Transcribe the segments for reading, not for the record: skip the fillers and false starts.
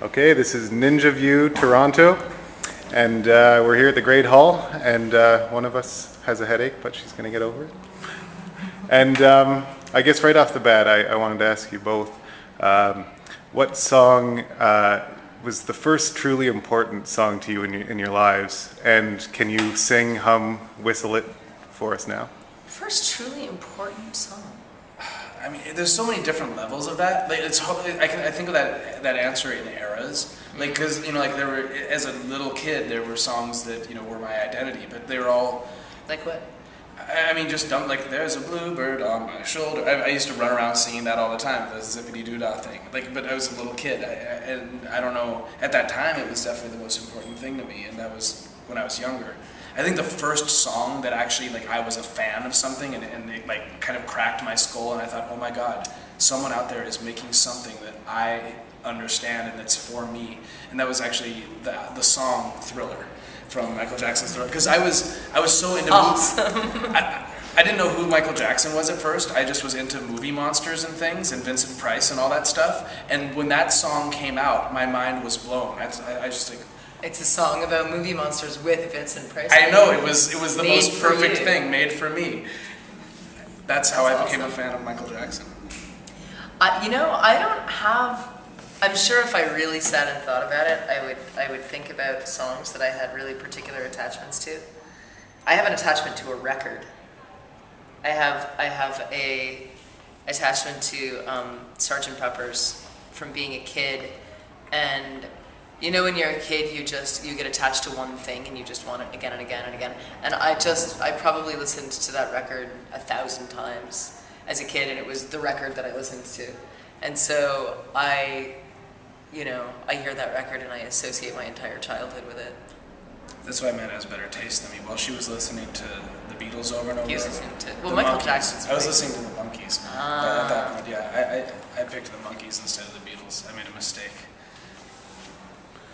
Okay, this is Ninja View Toronto, and we're here at the Great Hall, and one of us has a headache, but she's going to get over it. And I guess right off the bat, I wanted to ask you both, what song was the first truly important song to you in your lives, and can you sing, hum, whistle it for us now? First truly important song. I mean, there's so many different levels of that. Like, it's I think of that answer in eras. Like, because there were, as a little kid, there were songs that were my identity, but they were all Like what? I mean, just dumb. Like, there's a bluebird on my shoulder. I used to run around singing that all the time, the zippity doo dah thing. Like, but I was a little kid, and I don't know. At that time, it was definitely the most important thing to me, and that was when I was younger. I think the first song that actually, I was a fan of something and it, kind of cracked my skull, and I thought, oh my God, someone out there is making something that I understand and that's for me. And that was actually the song Thriller from Michael Jackson's Thriller. Because I was so into Awesome. I didn't know who Michael Jackson was at first. I just was into movie monsters and things, and Vincent Price and all that stuff. And when that song came out, my mind was blown. I just like, It's a song about movie monsters with Vincent Price. I know, it was the Made most for perfect you. thing, made for me. That's how I became a awesome. fan of Michael Jackson. I don't have. I'm sure if I really sat and thought about it, I would think about songs that I had really particular attachments to. I have an attachment to a record. I have a attachment to Sgt. Pepper's from being a kid, and when you're a kid, you get attached to one thing and you just want it again and again and again. And I probably listened to that record 1,000 times as a kid, and it was the record that I listened to. And so I hear that record and I associate my entire childhood with it. That's why Amanda has better taste than me. While she was listening to the Beatles over and over. He was listening to the Michael Monkees. Jackson's. I was great. listening to the Monkees. Ah. At that point, yeah, I picked the Monkees instead of the Beatles. I made a mistake.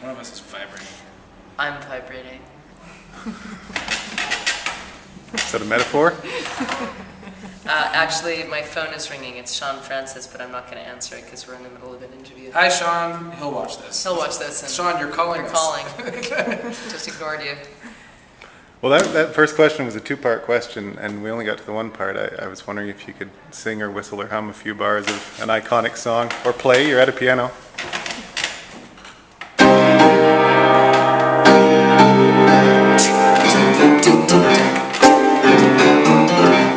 One of us is vibrating. I'm vibrating. Is that a metaphor? Actually, my phone is ringing. It's Sean Francis, but I'm not going to answer it because we're in the middle of an interview. Hi, Sean. He'll watch this. He'll watch this. And Sean, you're calling You're us. calling. Just ignored you. Well, that first question was a two-part question, and we only got to the one part. I was wondering if you could sing or whistle or hum a few bars of an iconic song, or play. You're at a piano.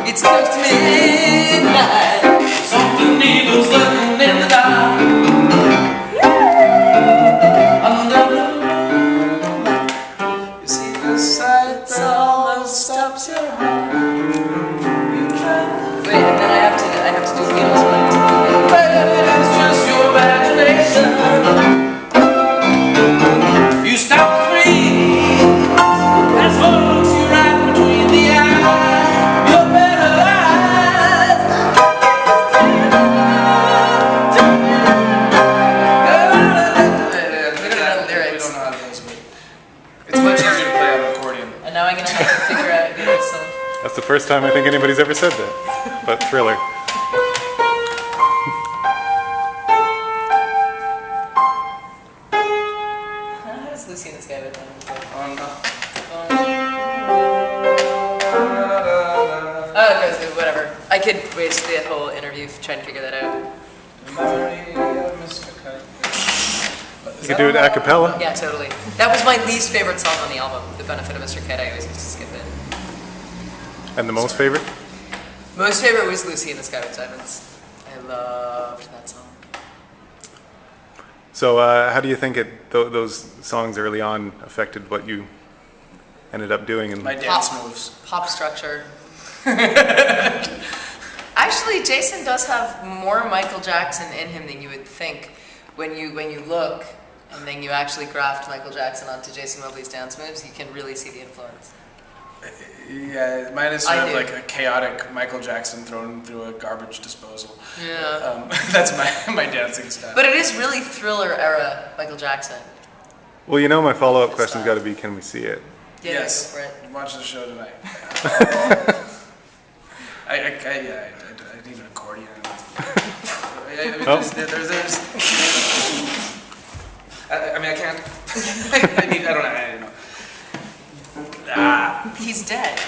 It's close to midnight. Something evil's lurking in the dark. Under the moonlight, you see the sight that almost stops your heart. You try, Wait, and then I have to do Beatles ones. but it's just your imagination. You stop to breathe as looks you right between the eyes. You're better alive. We don't know the lyrics. We don't know how to dance, but it's much easier to play on an accordion. And now I'm going to have to figure out a Beatles song. That's the first time I think anybody's ever said that. But Thriller. How does Lucy in the Sky with them? Oh, okay, so whatever. I could waste the whole interview trying to figure that out. You could do it a cappella. Yeah, totally. That was my least favorite song on the album, The Benefit of Mr. Kid. I always used to skip it. And the most favorite? Most favorite was Lucy in the Sky with Diamonds. I loved that song. So how do you think those songs early on affected what you ended up doing? And My dance moves. Pop structure. Actually, Jason does have more Michael Jackson in him than you would think when you look, and then you actually graft Michael Jackson onto Jason Mobley's dance moves. You can really see the influence. Yeah, mine is sort I of do. like a chaotic Michael Jackson thrown through a garbage disposal. Yeah. That's my dancing style. But it is really Thriller era Michael Jackson. well, my follow-up question's got to be, can we see it? Yeah, yes, go for it. watch the show tonight. I need an accordion. Oh. There's mean, I can't. I don't know. He's dead.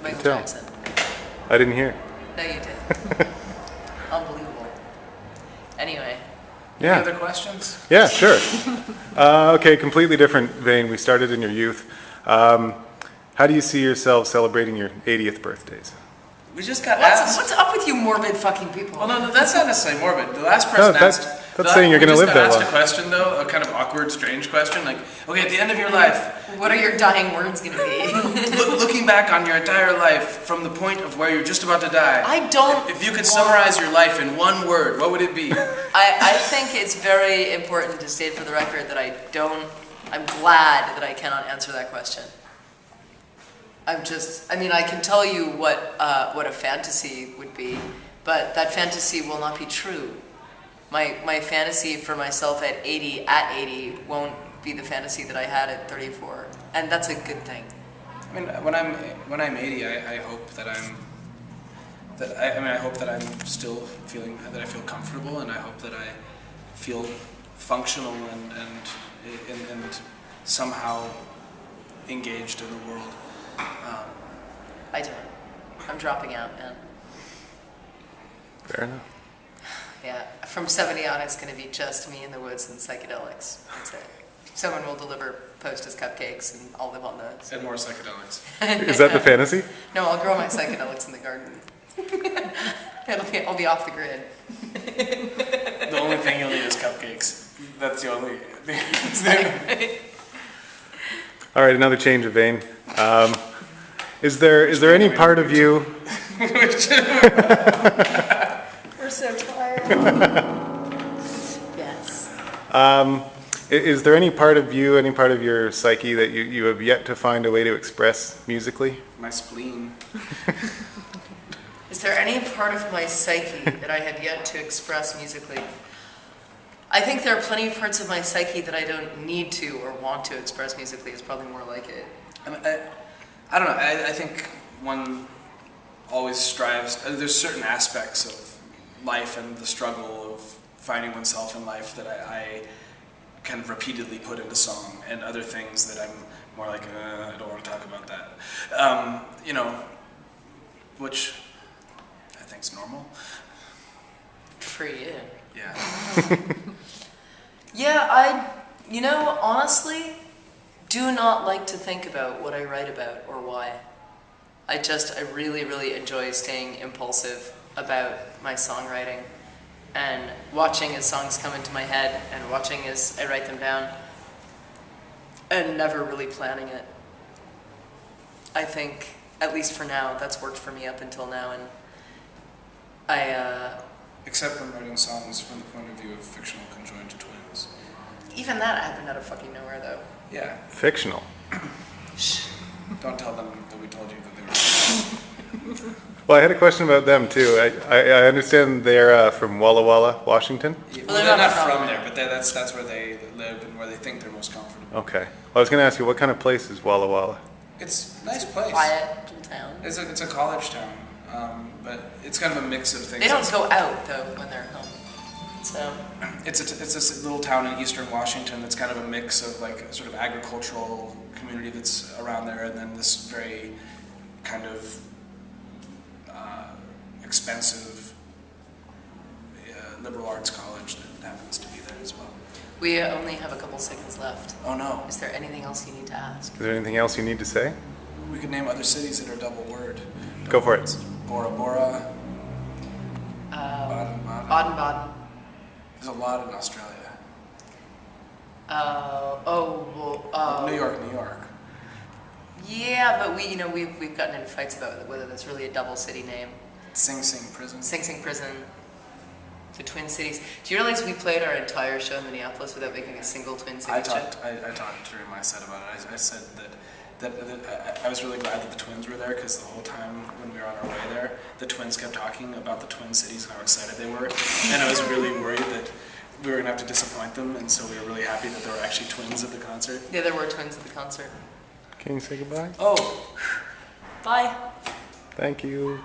Michael tell. Jackson. I didn't hear. No, you did. Unbelievable. Anyway, Any Yeah. other questions? Yeah, sure. Okay, completely different vein. We started in your youth. How do you see yourself celebrating your 80th birthdays? We just got asked. what's up with you morbid fucking people? Well, no, that's not necessarily morbid. The last person that's- asked. that's saying you're gonna live that We just long. got asked a question though, a kind of awkward, strange question, like, okay, at the end of your life, What are your dying words gonna be? looking back on your entire life from the point of where you're just about to die, I don't. if you could summarize your life in one word, what would it be? I think it's very important to state for the record that I'm glad that I cannot answer that question. I can tell you what a fantasy would be, but that fantasy will not be true. My fantasy for myself at 80 won't be the fantasy that I had at 34, and that's a good thing. I mean, when I'm 80, I hope that I hope that I'm still feeling that I feel comfortable, and I hope that I feel functional and somehow engaged in the world. I don't. I'm dropping out, man. Fair enough. Yeah, from 70 on, it's going to be just me in the woods and psychedelics. That's it. Someone will deliver Post's cupcakes, and I'll live on those. And more psychedelics. Is that the fantasy? No, I'll grow my psychedelics in the garden. I'll be off the grid. The only thing you'll need is cupcakes. That's the only thing. All right, another change of vein. Is there any part of you? We're so tired. Yes. Is there any part of you, any part of your psyche that you have yet to find a way to express musically? My spleen. Is there any part of my psyche that I have yet to express musically? I think there are plenty of parts of my psyche that I don't need to or want to express musically. Is probably more like it. I don't know. I think one always strives. There's certain aspects of life and the struggle of finding oneself in life that I kind of repeatedly put into song, and other things that I'm more like, I don't want to talk about that. Which I think's normal. For you. Yeah. Yeah, honestly, do not like to think about what I write about or why. I really, really enjoy staying impulsive about my songwriting and watching as songs come into my head and watching as I write them down and never really planning it. I think, at least for now, that's worked for me up until now, and Except when writing songs from the point of view of fictional conjoined twins. even that happened out of fucking nowhere, though. Yeah. Fictional. Shh. Don't tell them that we told you that they were. Well, I had a question about them too. I understand they're from Walla Walla, Washington. Well, they're not from there, but that's where they live and where they think they're most comfortable. Okay. Well, I was going to ask you, what kind of place is Walla Walla? It's a nice place. Quiet little town. It's a college town, but it's kind of a mix of things. They don't go out, though, when they're home. So, It's this little town in eastern Washington that's kind of a mix of like a sort of agricultural community that's around there, and then this very kind of expensive liberal arts college that happens to be there as well. we only have a couple seconds left. Oh no, Is there anything else you need to ask? Is there anything else you need to say? we could name other cities that are double word. Go for it. Bora Bora, Baden Baden. Baden. There's a lot in Australia. New York. Yeah, but we've gotten into fights about whether that's really a double city name. Sing Sing Prison. Sing Sing Prison, the Twin Cities. Do you realize we played our entire show in Minneapolis without making a single Twin City I joke? talked during my set about it. I said that I was really glad that the twins were there, because the whole time when we were on our way there, the twins kept talking about the Twin Cities and how excited they were, and I was really worried that we were going to have to disappoint them, and so we were really happy that there were actually twins at the concert. Yeah, there were twins at the concert. Can you say goodbye? Oh, Bye. Thank you.